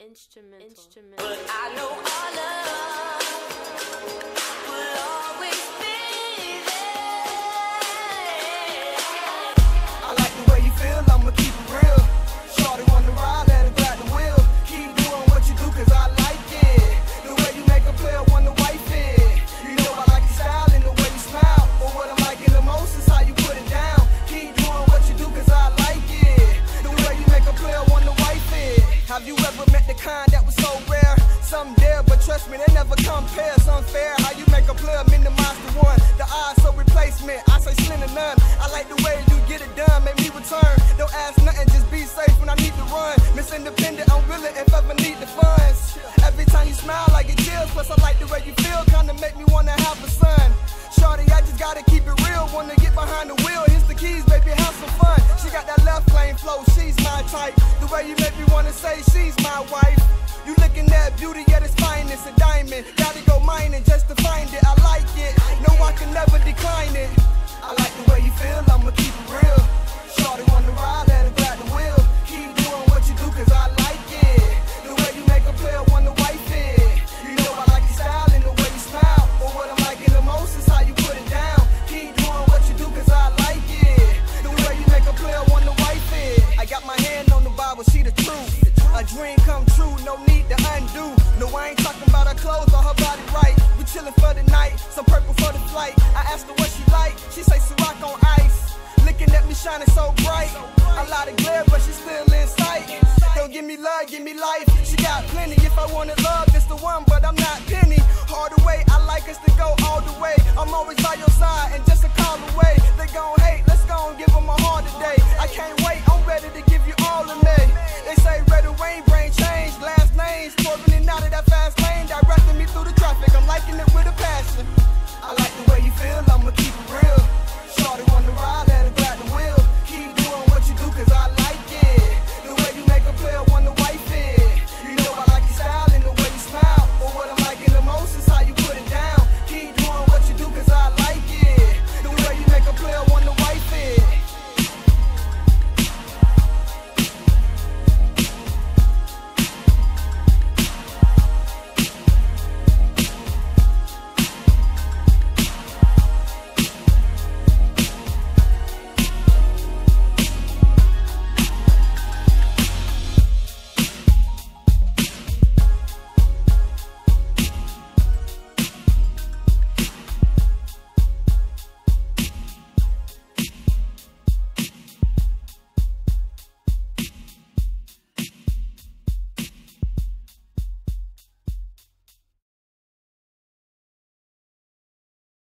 Instrumental. But I know our love will always be there. I like the way you feel, I'ma keep it real. Shorty wanna ride, let her grab the wheel. Keep doing what you do, cause I like it. The way you make a player wanna wife it. You know I like your style and the way you smile. But what I'm liking the most is how you put it down. Keep doing what you do, cause I like it. The way you make a player wanna wife it. Have you ever met the kind that was so rare? Some there, but trust me, they never compare. It's unfair how you make a player minimize the one. The odds so replacement, I say slim to none. I like the way you get it done, make me return. Don't ask nothing, just be safe when I need to run. Miss Independent, I'm willing if ever need the funds. Every time you smile, like it chills. Plus I like the way you feel, kinda make me wanna have a son. Shorty, I just gotta keep it real. Wanna get behind the wheel, here's the keys, baby, have some fun. She got that left lane flow, she's my type. The way you make me wanna say she's my wife. You looking at beauty at its finest, a diamond. Gotta go mining just to find it. I like it, no I can never decline it. I like the way you feel, I'ma keep it real. Shorty wanna ride, let her grab the wheel. Keep doing what you do, cause I like it. The way you make a player wanna wife it. You know I like your style and the way you smile. But what I'm liking the most is how you put it down. Keep doing what you do, cause I like it. The way you make a player wanna wife it. I got my hand on the Bible, see the truth. A dream come true, no need to undo. No, I ain't talking about her clothes or her body right. We chillin' for the night, some purple for the flight. I asked her what she like, she say Ciroc on ice. Looking at me shining so bright. A lot of glare, but she still in sight. Don't give me love, give me life. She got plenty, if I wanted love, it's the one, but I'm not penny. Hard away, I like us to go all the way. I'm always by your side, and just a call away. They gon' hate, let's go and give them a heart today. I can't wait, I'm ready to give you all of me. They say red and rain, brain change.